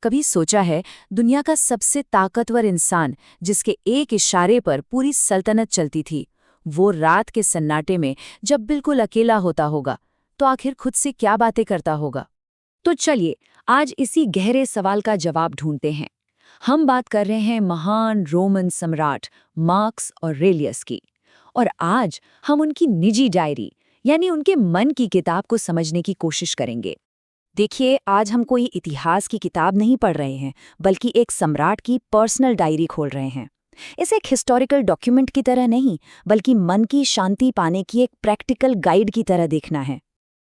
कभी सोचा है दुनिया का सबसे ताकतवर इंसान जिसके एक इशारे पर पूरी सल्तनत चलती थी, वो रात के सन्नाटे में जब बिल्कुल अकेला होता होगा तो आखिर खुद से क्या बातें करता होगा? तो चलिए आज इसी गहरे सवाल का जवाब ढूंढते हैं। हम बात कर रहे हैं महान रोमन सम्राट मार्कस ऑरेलियस की। और आज हम उनकी निजी डायरी यानी उनके मन की किताब को समझने की कोशिश करेंगे। देखिए, आज हम कोई इतिहास की किताब नहीं पढ़ रहे हैं, बल्कि एक सम्राट की पर्सनल डायरी खोल रहे हैं। इसे एक हिस्टोरिकल डॉक्यूमेंट की तरह नहीं, बल्कि मन की शांति पाने की एक प्रैक्टिकल गाइड की तरह देखना है।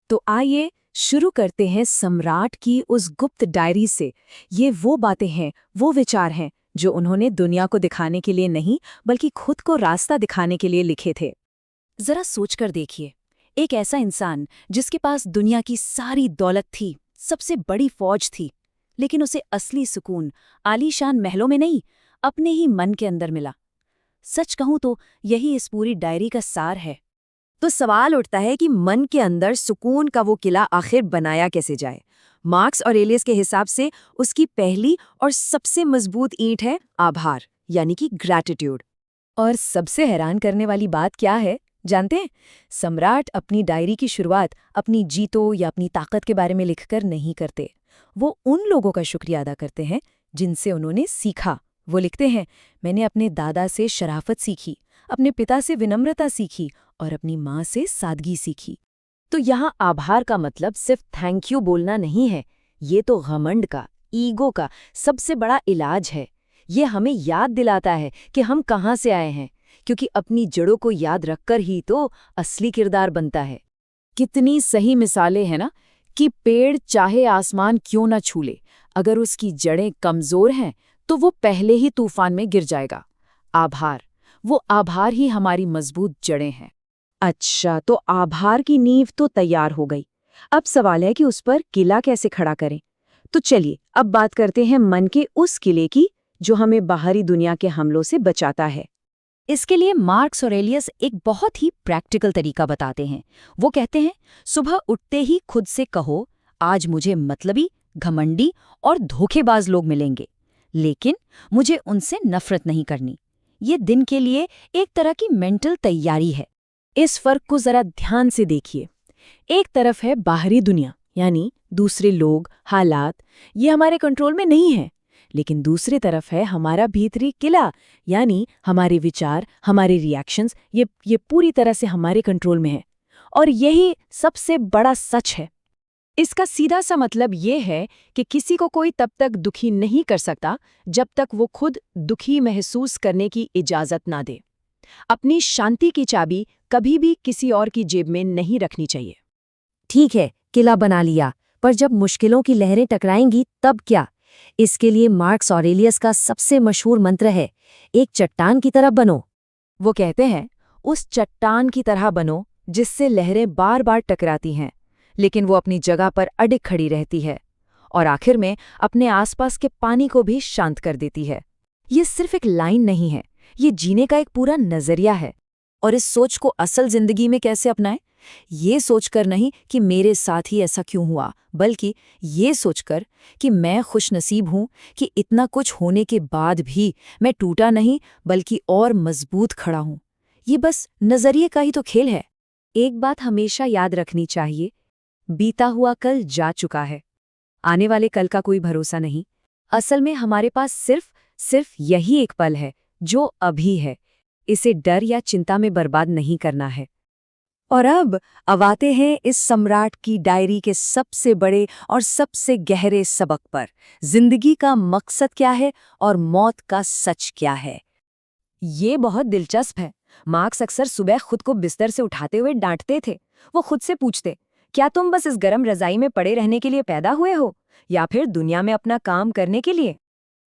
तो आइए शुरू करते हैं सम्राट की उस गुप्त डायरी से। ये वो बातें हैं, वो विचार हैं जो उन्होंने दुनिया को दिखाने के लिए नहीं, बल्कि खुद को रास्ता दिखाने के लिए लिखे थे। जरा सोचकर देखिए, एक ऐसा इंसान जिसके पास दुनिया की सारी दौलत थी, सबसे बड़ी फौज थी, लेकिन उसे असली सुकून आलीशान महलों में नहीं, अपने ही मन के अंदर मिला। सच कहूं तो यही इस पूरी डायरी का सार है। तो सवाल उठता है कि मन के अंदर सुकून का वो किला आखिर बनाया कैसे जाए। मार्कस ऑरेलियस के हिसाब से उसकी पहली और सबसे मजबूत ईंट है आभार, यानी कि ग्रैटिट्यूड। और सबसे हैरान करने वाली बात क्या है जानते हैं? सम्राट अपनी डायरी की शुरुआत अपनी जीतों या अपनी ताकत के बारे में लिखकर नहीं करते। वो उन लोगों का शुक्रिया अदा करते हैं जिनसे उन्होंने सीखा। वो लिखते हैं, मैंने अपने दादा से शराफत सीखी, अपने पिता से विनम्रता सीखी और अपनी माँ से सादगी सीखी। तो यहाँ आभार का मतलब सिर्फ थैंक यू बोलना नहीं है, ये तो घमंड का, ईगो का सबसे बड़ा इलाज है। ये हमें याद दिलाता है कि हम कहाँ से आए हैं, क्योंकि अपनी जड़ों को याद रखकर ही तो असली किरदार बनता है। कितनी सही मिसालें हैं ना, कि पेड़ चाहे आसमान क्यों न छू ले, अगर उसकी जड़ें कमजोर हैं तो वो पहले ही तूफान में गिर जाएगा। आभार, वो आभार ही हमारी मजबूत जड़ें हैं। अच्छा, तो आभार की नींव तो तैयार हो गई। अब सवाल है कि उस पर किला कैसे खड़ा करें। तो चलिए अब बात करते हैं मन के उस किले की जो हमें बाहरी दुनिया के हमलों से बचाता है। इसके लिए मार्कस ऑरेलियस एक बहुत ही प्रैक्टिकल तरीका बताते हैं। वो कहते हैं, सुबह उठते ही खुद से कहो, आज मुझे मतलबी, घमंडी और धोखेबाज लोग मिलेंगे, लेकिन मुझे उनसे नफरत नहीं करनी। ये दिन के लिए एक तरह की मेंटल तैयारी है। इस फर्क को जरा ध्यान से देखिए। एक तरफ है बाहरी दुनिया, यानी दूसरे लोग, हालात, ये हमारे कंट्रोल में नहीं है। लेकिन दूसरी तरफ है हमारा भीतरी किला, यानी हमारे विचार, हमारे रिएक्शंस, ये पूरी तरह से हमारे कंट्रोल में है। और यही सबसे बड़ा सच है। इसका सीधा सा मतलब ये है कि किसी को कोई तब तक दुखी नहीं कर सकता जब तक वो खुद दुखी महसूस करने की इजाजत ना दे। अपनी शांति की चाबी कभी भी किसी और की जेब में नहीं रखनी चाहिए। ठीक है, किला बना लिया, पर जब मुश्किलों की लहरें टकराएंगी तब क्या? इसके लिए मार्कस ऑरेलियस का सबसे मशहूर मंत्र है, एक चट्टान की तरह बनो। वो कहते हैं, उस चट्टान की तरह बनो जिससे लहरें बार बार टकराती हैं, लेकिन वो अपनी जगह पर अडिग खड़ी रहती है और आखिर में अपने आसपास के पानी को भी शांत कर देती है। ये सिर्फ एक लाइन नहीं है, ये जीने का एक पूरा नजरिया है। और इस सोच को असल जिंदगी में कैसे अपनाएं? ये सोचकर नहीं कि मेरे साथ ही ऐसा क्यों हुआ, बल्कि ये सोचकर कि मैं खुशनसीब हूं कि इतना कुछ होने के बाद भी मैं टूटा नहीं, बल्कि और मजबूत खड़ा हूं। ये बस नजरिए का ही तो खेल है। एक बात हमेशा याद रखनी चाहिए, बीता हुआ कल जा चुका है, आने वाले कल का कोई भरोसा नहीं। असल में हमारे पास सिर्फ यही एक पल है जो अभी है। इसे डर या चिंता में बर्बाद नहीं करना है। और अब आते हैं इस सम्राट की डायरी के सबसे बड़े और सबसे गहरे सबक पर। जिंदगी का मकसद क्या है और मौत का सच क्या है। ये बहुत दिलचस्प है। मार्क्स अक्सर सुबह खुद को बिस्तर से उठाते हुए डांटते थे। वो खुद से पूछते, क्या तुम बस इस गर्म रजाई में पड़े रहने के लिए पैदा हुए हो, या फिर दुनिया में अपना काम करने के लिए?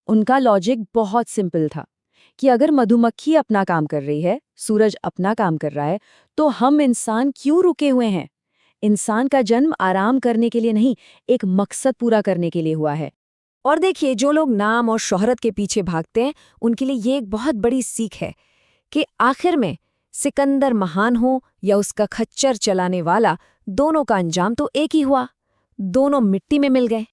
उनका लॉजिक बहुत सिंपल था कि अगर मधुमक्खी अपना काम कर रही है, सूरज अपना काम कर रहा है, तो हम इंसान क्यों रुके हुए हैं? इंसान का जन्म आराम करने के लिए नहीं, एक मकसद पूरा करने के लिए हुआ है। और देखिए, जो लोग नाम और शोहरत के पीछे भागते हैं, उनके लिए ये एक बहुत बड़ी सीख है कि आखिर में सिकंदर महान हो या उसका खच्चर चलाने वाला, दोनों का अंजाम तो एक ही हुआ। दोनों मिट्टी में मिल गए।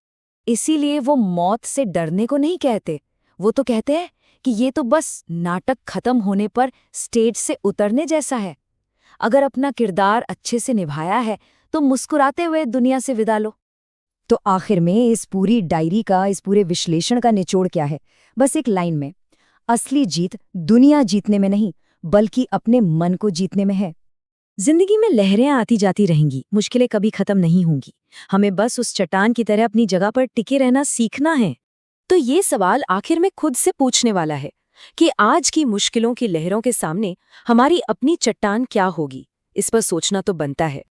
इसीलिए वो मौत से डरने को नहीं कहते, वो तो कहते हैं कि ये तो बस नाटक खत्म होने पर स्टेज से उतरने जैसा है। अगर अपना किरदार अच्छे से निभाया है तो मुस्कुराते हुए दुनिया से विदा लो। तो आखिर में इस पूरी डायरी का, इस पूरे विश्लेषण का निचोड़ क्या है? बस एक लाइन में, असली जीत दुनिया जीतने में नहीं बल्कि अपने मन को जीतने में है। जिंदगी में लहरें आती जाती रहेंगी, मुश्किलें कभी खत्म नहीं होंगी। हमें बस उस चट्टान की तरह अपनी जगह पर टिके रहना सीखना है। तो ये सवाल आखिर में खुद से पूछने वाला है कि आज की मुश्किलों की लहरों के सामने हमारी अपनी चट्टान क्या होगी। इस पर सोचना तो बनता है।